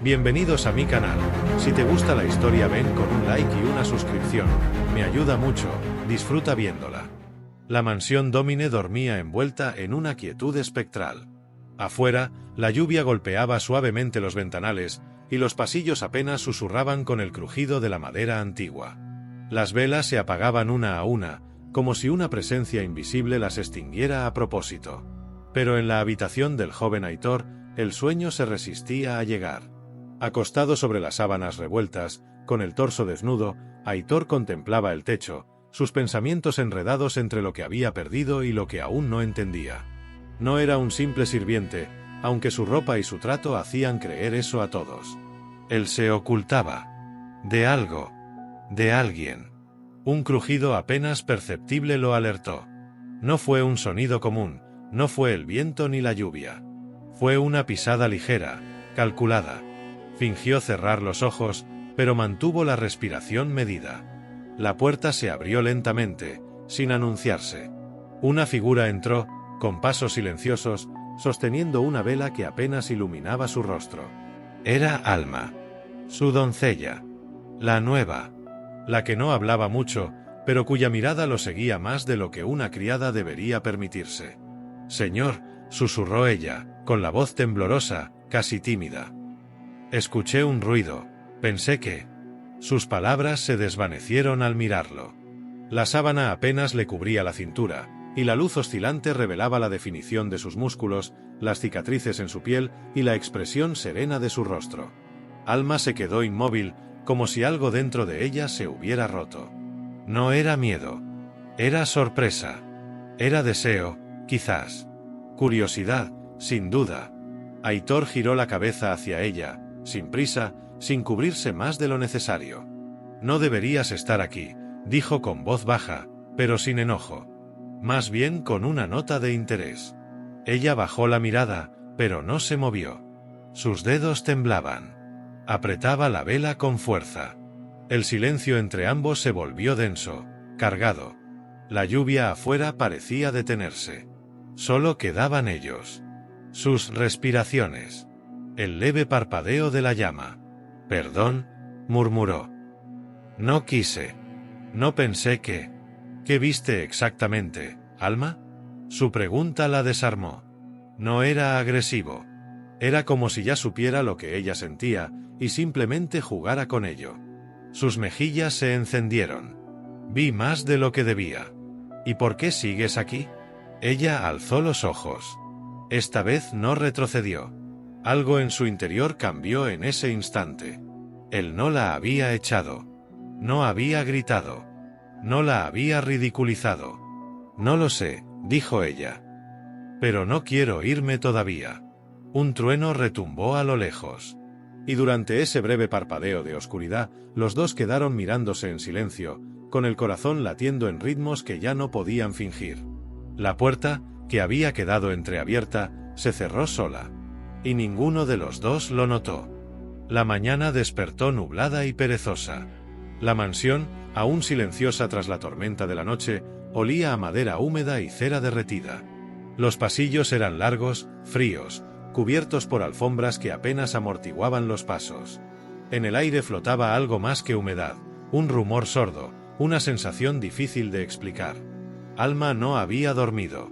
Bienvenidos a mi canal. Si te gusta la historia ven con un like y una suscripción. Me ayuda mucho, disfruta viéndola. La mansión Domine dormía envuelta en una quietud espectral. Afuera, la lluvia golpeaba suavemente los ventanales, y los pasillos apenas susurraban con el crujido de la madera antigua. Las velas se apagaban una a una, como si una presencia invisible las extinguiera a propósito. Pero en la habitación del joven Aitor, el sueño se resistía a llegar. Acostado sobre las sábanas revueltas, con el torso desnudo, Aitor contemplaba el techo, sus pensamientos enredados entre lo que había perdido y lo que aún no entendía. No era un simple sirviente, aunque su ropa y su trato hacían creer eso a todos. Él se ocultaba. De algo. De alguien. Un crujido apenas perceptible lo alertó. No fue un sonido común, no fue el viento ni la lluvia. Fue una pisada ligera, calculada. Fingió cerrar los ojos, pero mantuvo la respiración medida. La puerta se abrió lentamente, sin anunciarse. Una figura entró, con pasos silenciosos, sosteniendo una vela que apenas iluminaba su rostro. Era Alma. Su doncella. La nueva. La que no hablaba mucho, pero cuya mirada lo seguía más de lo que una criada debería permitirse. «Señor», susurró ella, con la voz temblorosa, casi tímida. Escuché un ruido. Pensé que... Sus palabras se desvanecieron al mirarlo. La sábana apenas le cubría la cintura, y la luz oscilante revelaba la definición de sus músculos, las cicatrices en su piel y la expresión serena de su rostro. Alma se quedó inmóvil, como si algo dentro de ella se hubiera roto. No era miedo. Era sorpresa. Era deseo, quizás. Curiosidad, sin duda. Aitor giró la cabeza hacia ella, sin prisa, sin cubrirse más de lo necesario. «No deberías estar aquí», dijo con voz baja, pero sin enojo. Más bien con una nota de interés. Ella bajó la mirada, pero no se movió. Sus dedos temblaban. Apretaba la vela con fuerza. El silencio entre ambos se volvió denso, cargado. La lluvia afuera parecía detenerse. Solo quedaban ellos. Sus respiraciones. El leve parpadeo de la llama. «Perdón», murmuró. «No quise. No pensé que... ¿Qué viste exactamente, Alma?» Su pregunta la desarmó. No era agresivo. Era como si ya supiera lo que ella sentía y simplemente jugara con ello. Sus mejillas se encendieron. «Vi más de lo que debía». «¿Y por qué sigues aquí?» Ella alzó los ojos. Esta vez no retrocedió. Algo en su interior cambió en ese instante. Él no la había echado. No había gritado. No la había ridiculizado. «No lo sé», dijo ella. «Pero no quiero irme todavía». Un trueno retumbó a lo lejos. Y durante ese breve parpadeo de oscuridad, los dos quedaron mirándose en silencio, con el corazón latiendo en ritmos que ya no podían fingir. La puerta, que había quedado entreabierta, se cerró sola. Y ninguno de los dos lo notó. La mañana despertó nublada y perezosa. La mansión, aún silenciosa tras la tormenta de la noche, olía a madera húmeda y cera derretida. Los pasillos eran largos, fríos, cubiertos por alfombras que apenas amortiguaban los pasos. En el aire flotaba algo más que humedad, un rumor sordo, una sensación difícil de explicar. Alma no había dormido.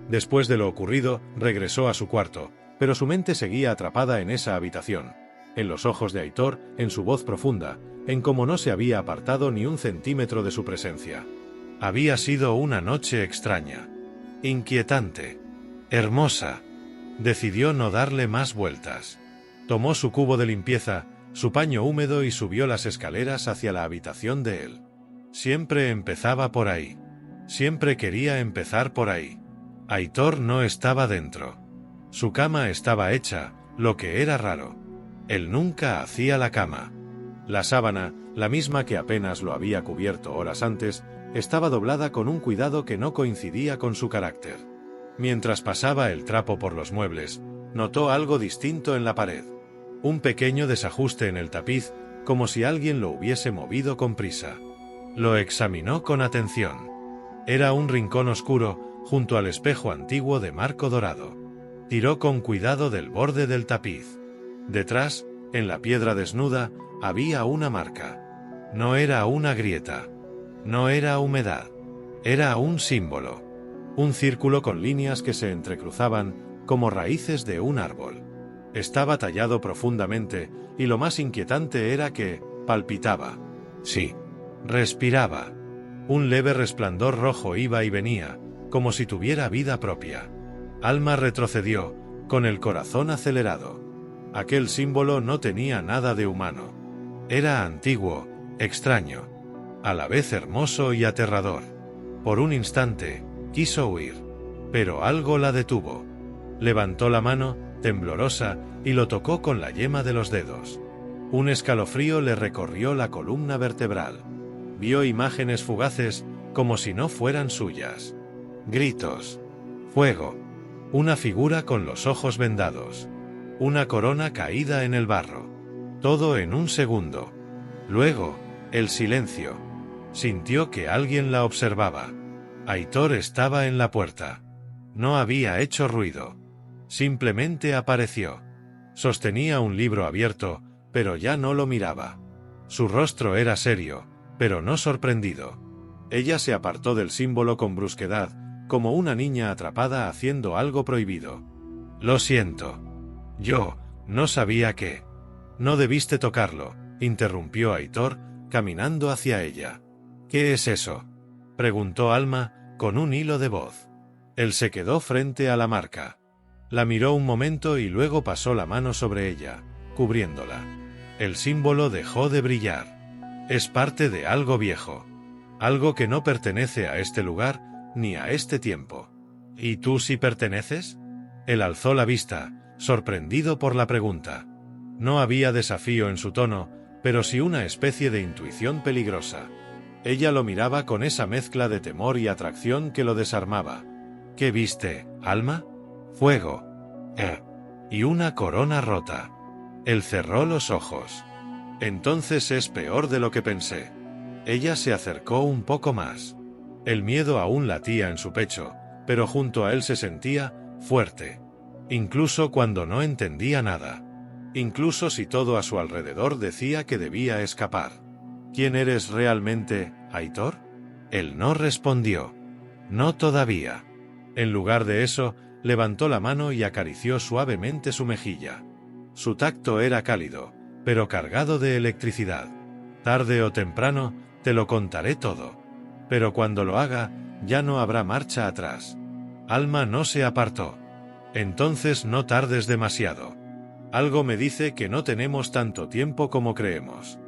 Después de lo ocurrido, regresó a su cuarto, pero su mente seguía atrapada en esa habitación, en los ojos de Aitor, en su voz profunda, en cómo no se había apartado ni un centímetro de su presencia. Había sido una noche extraña, inquietante, hermosa. Decidió no darle más vueltas. Tomó su cubo de limpieza, su paño húmedo y subió las escaleras hacia la habitación de él. Siempre empezaba por ahí. Siempre quería empezar por ahí. Aitor no estaba dentro. Su cama estaba hecha, lo que era raro. Él nunca hacía la cama. La sábana, la misma que apenas lo había cubierto horas antes, estaba doblada con un cuidado que no coincidía con su carácter. Mientras pasaba el trapo por los muebles, notó algo distinto en la pared. Un pequeño desajuste en el tapiz, como si alguien lo hubiese movido con prisa. Lo examinó con atención. Era un rincón oscuro, junto al espejo antiguo de marco dorado. Tiró con cuidado del borde del tapiz. Detrás, En la piedra desnuda había una marca. No era una grieta. No era humedad. Era un símbolo. Un círculo con líneas que se entrecruzaban como raíces de un árbol. Estaba tallado profundamente, y lo más inquietante era que palpitaba. Sí, respiraba. Un leve resplandor rojo iba y venía, como si tuviera vida propia. Alma retrocedió, con el corazón acelerado. Aquel símbolo no tenía nada de humano. Era antiguo, extraño, a la vez hermoso y aterrador. Por un instante, quiso huir, pero algo la detuvo. Levantó la mano, temblorosa, y lo tocó con la yema de los dedos. Un escalofrío le recorrió la columna vertebral. Vio imágenes fugaces, como si no fueran suyas. Gritos. Fuego. Una figura con los ojos vendados. Una corona caída en el barro. Todo en un segundo. Luego, el silencio. Sintió que alguien la observaba. Aitor estaba en la puerta. No había hecho ruido. Simplemente apareció. Sostenía un libro abierto, pero ya no lo miraba. Su rostro era serio, pero no sorprendido. Ella se apartó del símbolo con brusquedad, como una niña atrapada haciendo algo prohibido. «Lo siento. Yo no sabía que...» «No debiste tocarlo», interrumpió Aitor, caminando hacia ella. «¿Qué es eso?», preguntó Alma, con un hilo de voz. Él se quedó frente a la marca. La miró un momento y luego pasó la mano sobre ella, cubriéndola. El símbolo dejó de brillar. Es parte de algo viejo. Algo que no pertenece a este lugar ni a este tiempo. ¿Y tú sí perteneces? Él alzó la vista, sorprendido por la pregunta. No había desafío en su tono, pero sí una especie de intuición peligrosa. Ella lo miraba con esa mezcla de temor y atracción que lo desarmaba. ¿Qué viste, Alma? Fuego. Y una corona rota. Él cerró los ojos. Entonces es peor de lo que pensé. Ella se acercó un poco más. El miedo aún latía en su pecho, pero junto a él se sentía fuerte. Incluso cuando no entendía nada. Incluso si todo a su alrededor decía que debía escapar. ¿Quién eres realmente, Aitor? Él no respondió. No todavía. En lugar de eso, levantó la mano y acarició suavemente su mejilla. Su tacto era cálido, pero cargado de electricidad. Tarde o temprano, te lo contaré todo. Pero cuando lo haga, ya no habrá marcha atrás. Alma no se apartó. Entonces no tardes demasiado. Algo me dice que no tenemos tanto tiempo como creemos.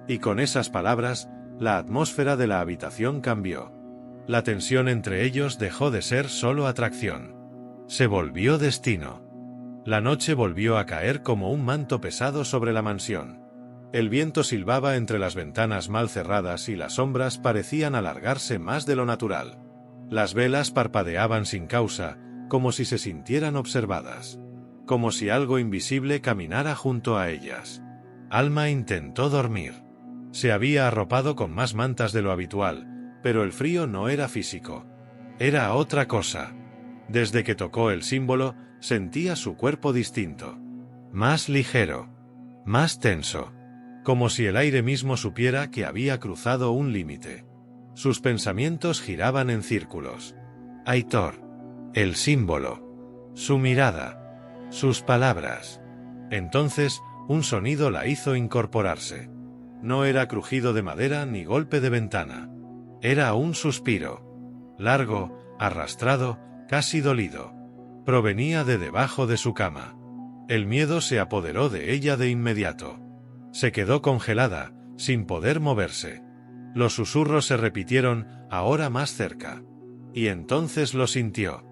Y con esas palabras, la atmósfera de la habitación cambió. La tensión entre ellos dejó de ser solo atracción. Se volvió destino. La noche volvió a caer como un manto pesado sobre la mansión. El viento silbaba entre las ventanas mal cerradas y las sombras parecían alargarse más de lo natural. Las velas parpadeaban sin causa, como si se sintieran observadas. Como si algo invisible caminara junto a ellas. Alma intentó dormir. Se había arropado con más mantas de lo habitual, pero el frío no era físico. Era otra cosa. Desde que tocó el símbolo, sentía su cuerpo distinto. Más ligero. Más tenso. Como si el aire mismo supiera que había cruzado un límite. Sus pensamientos giraban en círculos. Aitor. El símbolo. Su mirada. Sus palabras. Entonces, un sonido la hizo incorporarse. No era crujido de madera ni golpe de ventana. Era un suspiro. Largo, arrastrado, casi dolido. Provenía de debajo de su cama. El miedo se apoderó de ella de inmediato. Se quedó congelada, sin poder moverse. Los susurros se repitieron, ahora más cerca. Y entonces lo sintió.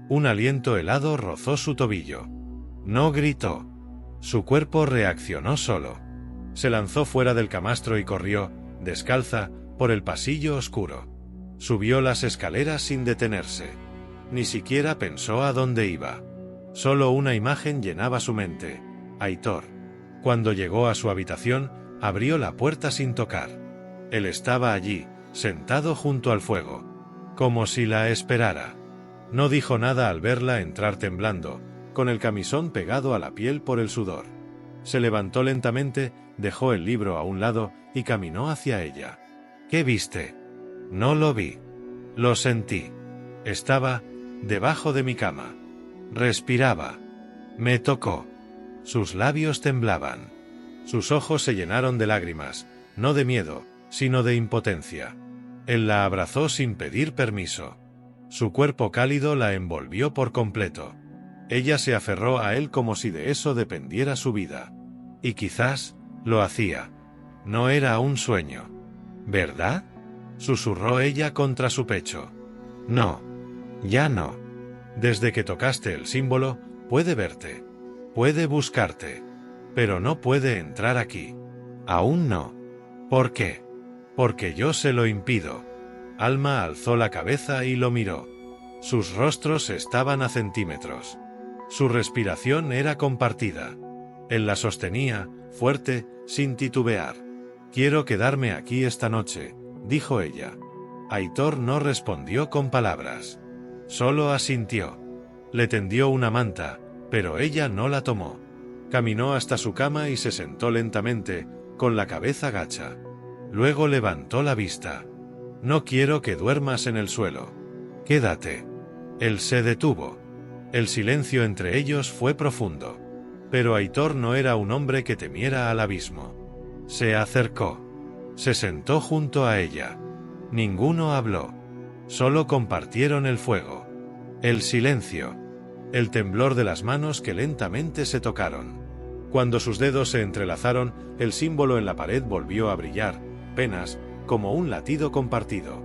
Un aliento helado rozó su tobillo. No gritó. Su cuerpo reaccionó solo. Se lanzó fuera del camastro y corrió, descalza, por el pasillo oscuro. Subió las escaleras sin detenerse. Ni siquiera pensó a dónde iba. Solo una imagen llenaba su mente. Aitor. Cuando llegó a su habitación, abrió la puerta sin tocar. Él estaba allí, sentado junto al fuego. Como si la esperara. No dijo nada al verla entrar temblando, con el camisón pegado a la piel por el sudor. Se levantó lentamente, dejó el libro a un lado y caminó hacia ella. ¿Qué viste? No lo vi. Lo sentí. Estaba debajo de mi cama. Respiraba. Me tocó. Sus labios temblaban. Sus ojos se llenaron de lágrimas, no de miedo, sino de impotencia. Él la abrazó sin pedir permiso. Su cuerpo cálido la envolvió por completo. Ella se aferró a él como si de eso dependiera su vida. Y quizás lo hacía. No era un sueño. ¿Verdad? Susurró ella contra su pecho. No. Ya no. Desde que tocaste el símbolo, puede verte. Puede buscarte. Pero no puede entrar aquí. Aún no. ¿Por qué? Porque yo se lo impido. Alma alzó la cabeza y lo miró. Sus rostros estaban a centímetros. Su respiración era compartida. Él la sostenía, fuerte, sin titubear. Quiero quedarme aquí esta noche, dijo ella. Aitor no respondió con palabras. Solo asintió. Le tendió una manta, pero ella no la tomó. Caminó hasta su cama y se sentó lentamente, con la cabeza gacha. Luego levantó la vista. No quiero que duermas en el suelo. Quédate. Él se detuvo. El silencio entre ellos fue profundo. Pero Aitor no era un hombre que temiera al abismo. Se acercó. Se sentó junto a ella. Ninguno habló. Solo compartieron el fuego. El silencio. El temblor de las manos que lentamente se tocaron. Cuando sus dedos se entrelazaron, el símbolo en la pared volvió a brillar, apenas, como un latido compartido.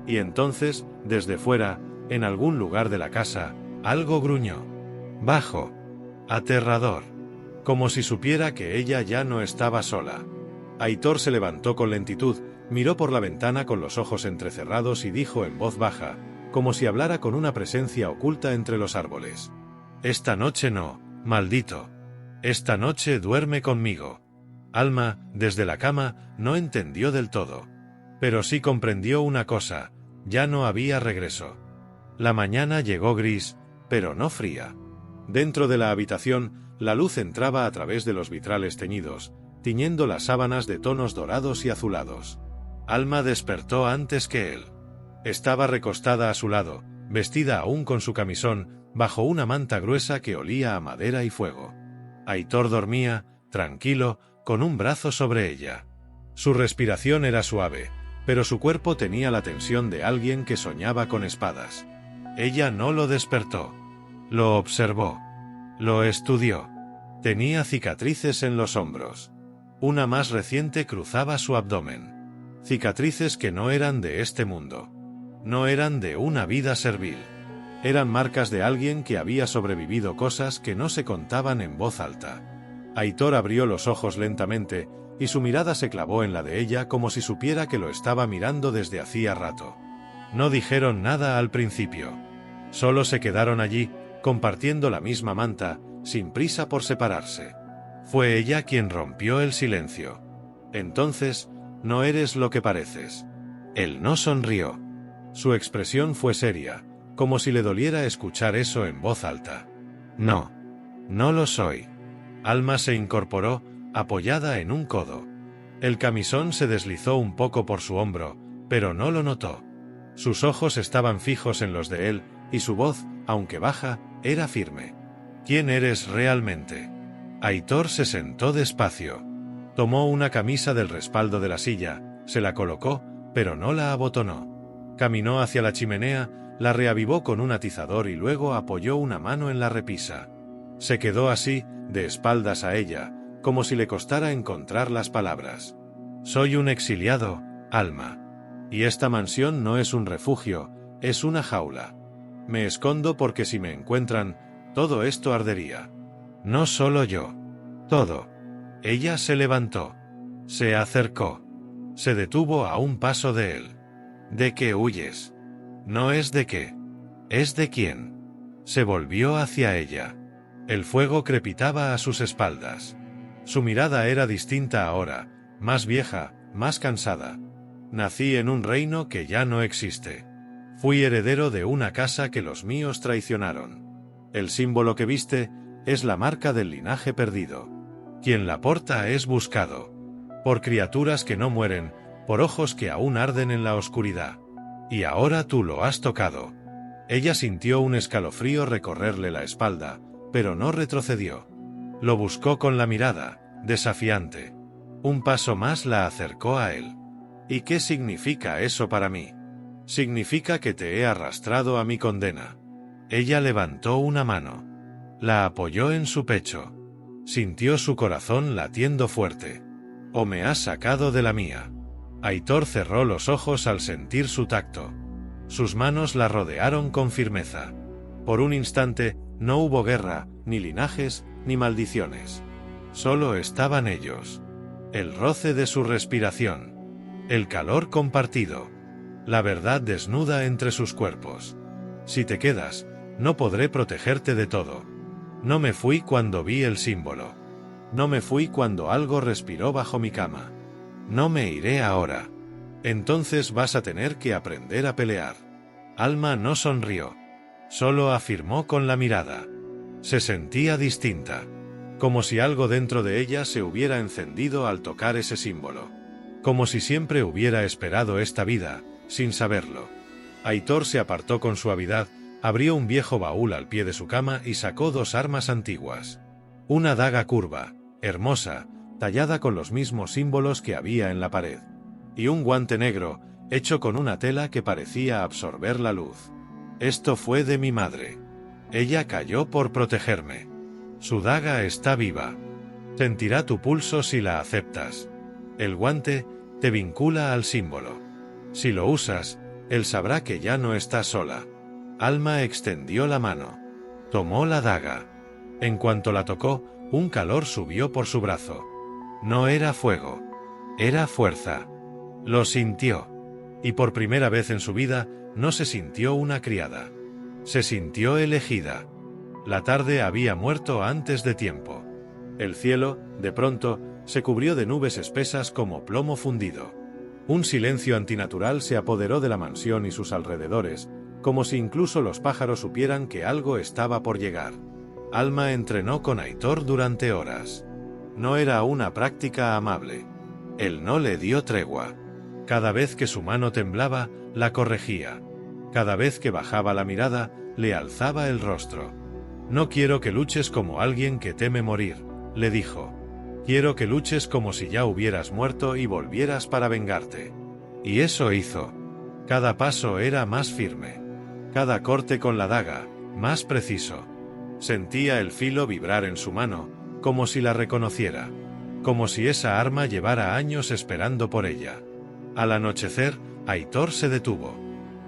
Y entonces, desde fuera, en algún lugar de la casa, algo gruñó. Bajo. Aterrador. Como si supiera que ella ya no estaba sola. Aitor se levantó con lentitud, miró por la ventana con los ojos entrecerrados y dijo en voz baja, como si hablara con una presencia oculta entre los árboles. Esta noche no, maldito. Esta noche duerme conmigo. Alma, desde la cama, no entendió del todo. Pero sí comprendió una cosa, ya no había regreso. La mañana llegó gris, pero no fría. Dentro de la habitación, la luz entraba a través de los vitrales teñidos, tiñendo las sábanas de tonos dorados y azulados. Alma despertó antes que él. Estaba recostada a su lado, vestida aún con su camisón, bajo una manta gruesa que olía a madera y fuego. Aitor dormía, tranquilo, con un brazo sobre ella. Su respiración era suave, pero su cuerpo tenía la tensión de alguien que soñaba con espadas. Ella no lo despertó. Lo observó. Lo estudió. Tenía cicatrices en los hombros. Una más reciente cruzaba su abdomen. Cicatrices que no eran de este mundo. No eran de una vida servil. Eran marcas de alguien que había sobrevivido cosas que no se contaban en voz alta. Aitor abrió los ojos lentamente, y su mirada se clavó en la de ella como si supiera que lo estaba mirando desde hacía rato. No dijeron nada al principio. Solo se quedaron allí, compartiendo la misma manta, sin prisa por separarse. Fue ella quien rompió el silencio. Entonces, no eres lo que pareces. Él no sonrió. Su expresión fue seria, como si le doliera escuchar eso en voz alta. No. No lo soy. Alma se incorporó, apoyada en un codo. El camisón se deslizó un poco por su hombro, pero no lo notó. Sus ojos estaban fijos en los de él, y su voz, aunque baja, era firme. ¿Quién eres realmente? Aitor se sentó despacio. Tomó una camisa del respaldo de la silla, se la colocó, pero no la abotonó. Caminó hacia la chimenea, la reavivó con un atizador y luego apoyó una mano en la repisa. Se quedó así, de espaldas a ella, como si le costara encontrar las palabras. Soy un exiliado, Alma. Y esta mansión no es un refugio, es una jaula. Me escondo porque si me encuentran, todo esto ardería. No solo yo. Todo. Ella se levantó. Se acercó. Se detuvo a un paso de él. ¿De qué huyes? No es de qué. Es de quién. Se volvió hacia ella. El fuego crepitaba a sus espaldas. Su mirada era distinta ahora, más vieja, más cansada. Nací en un reino que ya no existe. Fui heredero de una casa que los míos traicionaron. El símbolo que viste es la marca del linaje perdido. Quien la porta es buscado. Por criaturas que no mueren, por ojos que aún arden en la oscuridad. Y ahora tú lo has tocado. Ella sintió un escalofrío recorrerle la espalda, pero no retrocedió. Lo buscó con la mirada, desafiante. Un paso más la acercó a él. ¿Y qué significa eso para mí? Significa que te he arrastrado a mi condena. Ella levantó una mano. La apoyó en su pecho. Sintió su corazón latiendo fuerte. «O me has sacado de la mía». Aitor cerró los ojos al sentir su tacto. Sus manos la rodearon con firmeza. Por un instante, no hubo guerra, ni linajes, ni maldiciones. Solo estaban ellos. El roce de su respiración. El calor compartido. La verdad desnuda entre sus cuerpos. Si te quedas, no podré protegerte de todo. No me fui cuando vi el símbolo. No me fui cuando algo respiró bajo mi cama. No me iré ahora. Entonces vas a tener que aprender a pelear. Alma no sonrió. Solo afirmó con la mirada. Se sentía distinta. Como si algo dentro de ella se hubiera encendido al tocar ese símbolo. Como si siempre hubiera esperado esta vida, sin saberlo. Aitor se apartó con suavidad, abrió un viejo baúl al pie de su cama y sacó 2 armas antiguas. Una daga curva, hermosa, tallada con los mismos símbolos que había en la pared. Y un guante negro, hecho con una tela que parecía absorber la luz. Esto fue de mi madre. Ella cayó por protegerme. Su daga está viva. Sentirá tu pulso si la aceptas. El guante te vincula al símbolo. Si lo usas, él sabrá que ya no estás sola. Alma extendió la mano. Tomó la daga. En cuanto la tocó, un calor subió por su brazo. No era fuego. Era fuerza. Lo sintió. Y por primera vez en su vida, no se sintió una criada. Se sintió elegida. La tarde había muerto antes de tiempo. El cielo, de pronto, se cubrió de nubes espesas como plomo fundido. Un silencio antinatural se apoderó de la mansión y sus alrededores, como si incluso los pájaros supieran que algo estaba por llegar. Alma entrenó con Aitor durante horas. No era una práctica amable. Él no le dio tregua. Cada vez que su mano temblaba, la corregía. Cada vez que bajaba la mirada, le alzaba el rostro. «No quiero que luches como alguien que teme morir», le dijo. «Quiero que luches como si ya hubieras muerto y volvieras para vengarte». Y eso hizo. Cada paso era más firme. Cada corte con la daga, más preciso. Sentía el filo vibrar en su mano, como si la reconociera. Como si esa arma llevara años esperando por ella. Al anochecer, Aitor se detuvo.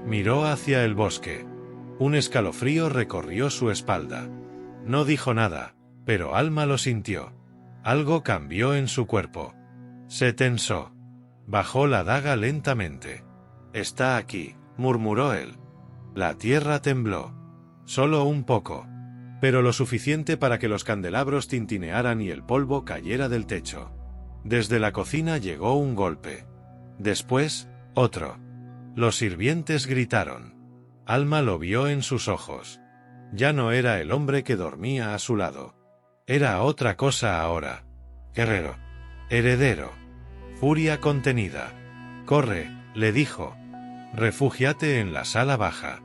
Miró hacia el bosque. Un escalofrío recorrió su espalda. No dijo nada, pero Alma lo sintió. Algo cambió en su cuerpo. Se tensó. Bajó la daga lentamente. «Está aquí», murmuró él. La tierra tembló. Solo un poco. Pero lo suficiente para que los candelabros tintinearan y el polvo cayera del techo. Desde la cocina llegó un golpe. Después, otro. Los sirvientes gritaron. Alma lo vio en sus ojos. Ya no era el hombre que dormía a su lado. Era otra cosa ahora. Guerrero. Heredero. Furia contenida. «Corre», le dijo. «Refúgiate en la sala baja».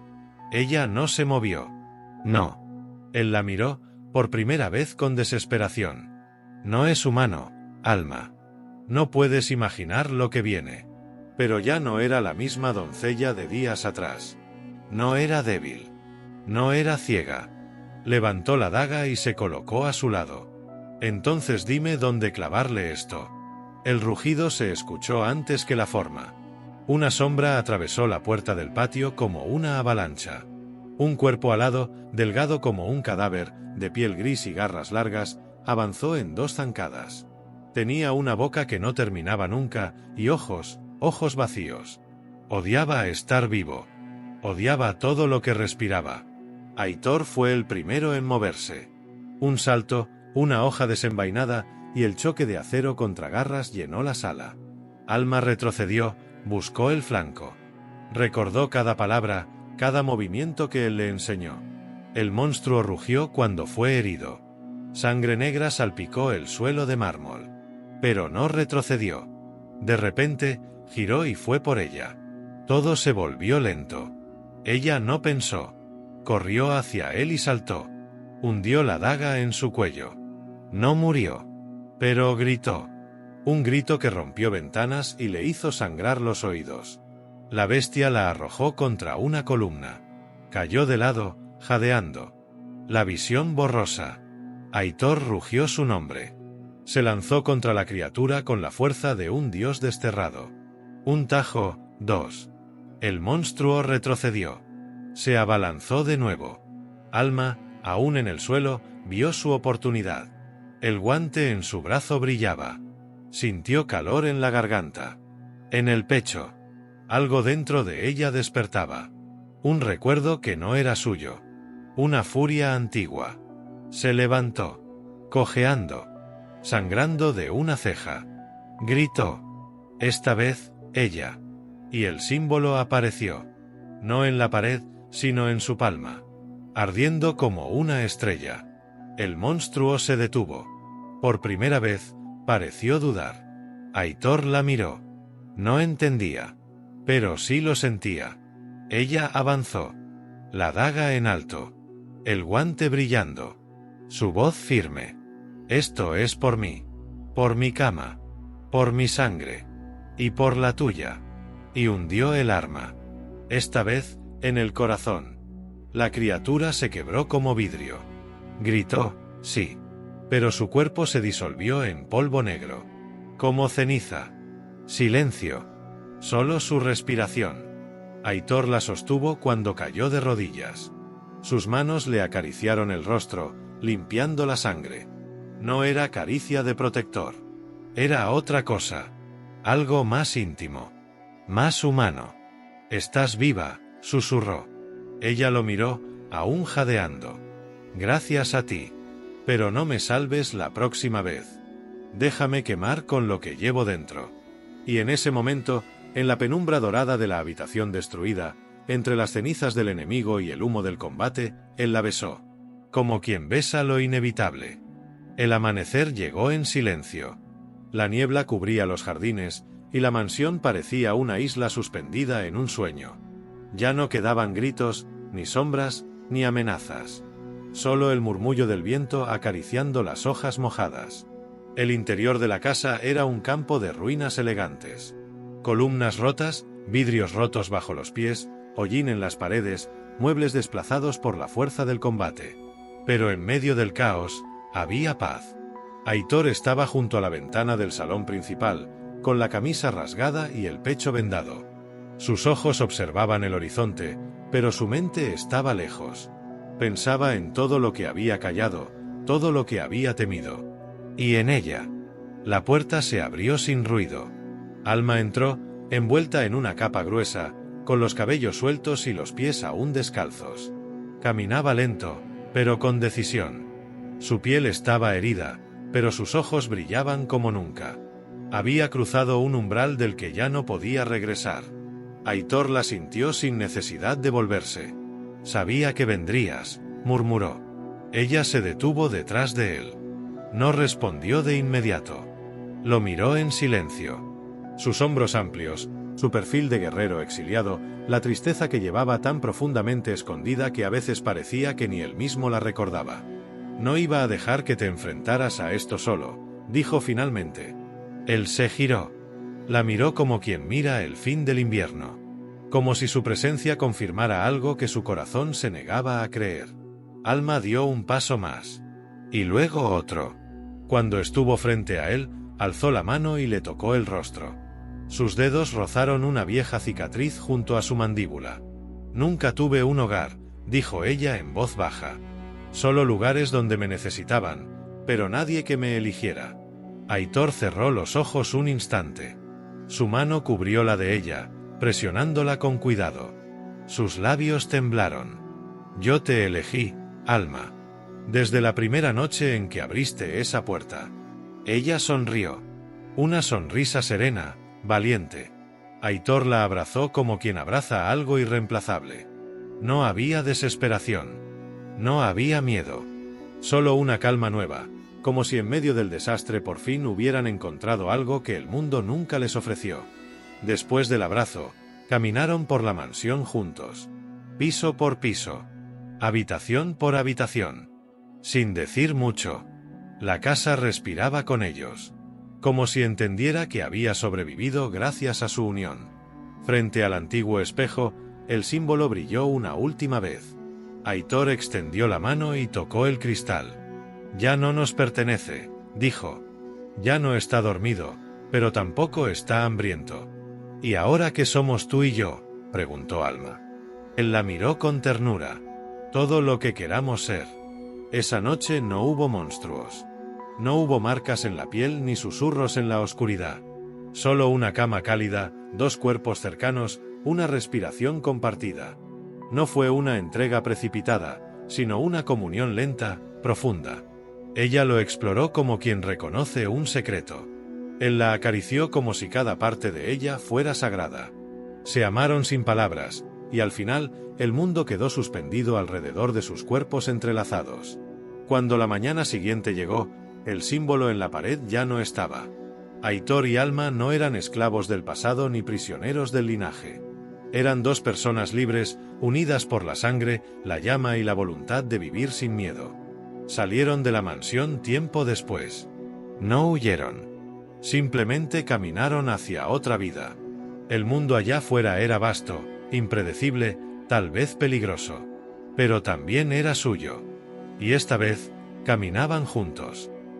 Ella no se movió. No. Él la miró, por primera vez con desesperación. «No es humano, Alma. No puedes imaginar lo que viene». Pero ya no era la misma doncella de días atrás. No era débil. No era ciega. Levantó la daga y se colocó a su lado. «Entonces dime dónde clavarle esto». El rugido se escuchó antes que la forma. Una sombra atravesó la puerta del patio como una avalancha. Un cuerpo alado, delgado como un cadáver, de piel gris y garras largas, avanzó en 2 zancadas. Tenía una boca que no terminaba nunca, y ojos vacíos. Odiaba estar vivo. Odiaba todo lo que respiraba. Aitor fue el primero en moverse. Un salto, una hoja desenvainada, y el choque de acero contra garras llenó la sala. Alma retrocedió, buscó el flanco. Recordó cada palabra, cada movimiento que él le enseñó. El monstruo rugió cuando fue herido. Sangre negra salpicó el suelo de mármol. Pero no retrocedió. De repente, giró y fue por ella. Todo se volvió lento. Ella no pensó. Corrió hacia él y saltó. Hundió la daga en su cuello. No murió. Pero gritó. Un grito que rompió ventanas y le hizo sangrar los oídos. La bestia la arrojó contra una columna. Cayó de lado, jadeando. La visión borrosa. Aitor rugió su nombre. Se lanzó contra la criatura con la fuerza de un dios desterrado. Un tajo, 2. El monstruo retrocedió. Se abalanzó de nuevo. Alma, aún en el suelo, vio su oportunidad. El guante en su brazo brillaba. Sintió calor en la garganta. En el pecho. Algo dentro de ella despertaba. Un recuerdo que no era suyo. Una furia antigua. Se levantó. Cojeando. Sangrando de una ceja. Gritó. Esta vez, ella. Y el símbolo apareció. No en la pared, sino en su palma. Ardiendo como una estrella. El monstruo se detuvo. Por primera vez, pareció dudar. Aitor la miró. No entendía. Pero sí lo sentía. Ella avanzó. La daga en alto. El guante brillando. Su voz firme. Esto es por mí. Por mi cama. Por mi sangre. Y por la tuya. Y hundió el arma. Esta vez, en el corazón. La criatura se quebró como vidrio. Gritó, sí. Pero su cuerpo se disolvió en polvo negro. Como ceniza. Silencio. Solo su respiración. Aitor la sostuvo cuando cayó de rodillas. Sus manos le acariciaron el rostro, limpiando la sangre. No era caricia de protector. Era otra cosa. Algo más íntimo. Más humano. «Estás viva», susurró. Ella lo miró, aún jadeando. «Gracias a ti. Pero no me salves la próxima vez. Déjame quemar con lo que llevo dentro». Y en ese momento, en la penumbra dorada de la habitación destruida, entre las cenizas del enemigo y el humo del combate, él la besó. Como quien besa lo inevitable. El amanecer llegó en silencio. La niebla cubría los jardines, y la mansión parecía una isla suspendida en un sueño. Ya no quedaban gritos, ni sombras, ni amenazas. Solo el murmullo del viento acariciando las hojas mojadas. El interior de la casa era un campo de ruinas elegantes. Columnas rotas, vidrios rotos bajo los pies, hollín en las paredes, muebles desplazados por la fuerza del combate. Pero en medio del caos, había paz. Aitor estaba junto a la ventana del salón principal, con la camisa rasgada y el pecho vendado. Sus ojos observaban el horizonte, pero su mente estaba lejos. Pensaba en todo lo que había callado, todo lo que había temido. Y en ella. La puerta se abrió sin ruido. Alma entró, envuelta en una capa gruesa, con los cabellos sueltos y los pies aún descalzos. Caminaba lento, pero con decisión. Su piel estaba herida, pero sus ojos brillaban como nunca. Había cruzado un umbral del que ya no podía regresar. Aitor la sintió sin necesidad de volverse. «Sabía que vendrías», murmuró. Ella se detuvo detrás de él. No respondió de inmediato. Lo miró en silencio. Sus hombros amplios, su perfil de guerrero exiliado, la tristeza que llevaba tan profundamente escondida que a veces parecía que ni él mismo la recordaba. «No iba a dejar que te enfrentaras a esto solo», dijo finalmente. Él se giró. La miró como quien mira el fin del invierno. Como si su presencia confirmara algo que su corazón se negaba a creer. Alma dio un paso más. Y luego otro. Cuando estuvo frente a él, alzó la mano y le tocó el rostro. Sus dedos rozaron una vieja cicatriz junto a su mandíbula. «Nunca tuve un hogar», dijo ella en voz baja. «Solo lugares donde me necesitaban, pero nadie que me eligiera». Aitor cerró los ojos un instante. Su mano cubrió la de ella, presionándola con cuidado. Sus labios temblaron. «Yo te elegí, Alma. Desde la primera noche en que abriste esa puerta». Ella sonrió. Una sonrisa serena, valiente. Aitor la abrazó como quien abraza algo irreemplazable. No había desesperación. No había miedo. Solo una calma nueva, como si en medio del desastre por fin hubieran encontrado algo que el mundo nunca les ofreció. Después del abrazo, caminaron por la mansión juntos, piso por piso, habitación por habitación. Sin decir mucho, la casa respiraba con ellos, como si entendiera que había sobrevivido gracias a su unión. Frente al antiguo espejo, el símbolo brilló una última vez. Aitor extendió la mano y tocó el cristal. Ya no nos pertenece, dijo. Ya no está dormido, pero tampoco está hambriento. ¿Y ahora qué somos tú y yo?, preguntó Alma. Él la miró con ternura. Todo lo que queramos ser. Esa noche no hubo monstruos. No hubo marcas en la piel ni susurros en la oscuridad. Solo una cama cálida, dos cuerpos cercanos, una respiración compartida. No fue una entrega precipitada, sino una comunión lenta, profunda. Ella lo exploró como quien reconoce un secreto. Él la acarició como si cada parte de ella fuera sagrada. Se amaron sin palabras, y al final, el mundo quedó suspendido alrededor de sus cuerpos entrelazados. Cuando la mañana siguiente llegó, el símbolo en la pared ya no estaba. Aitor y Alma no eran esclavos del pasado ni prisioneros del linaje. Eran dos personas libres, unidas por la sangre, la llama y la voluntad de vivir sin miedo. Salieron de la mansión tiempo después. No huyeron. Simplemente caminaron hacia otra vida. El mundo allá fuera era vasto, impredecible, tal vez peligroso. Pero también era suyo. Y esta vez, caminaban juntos.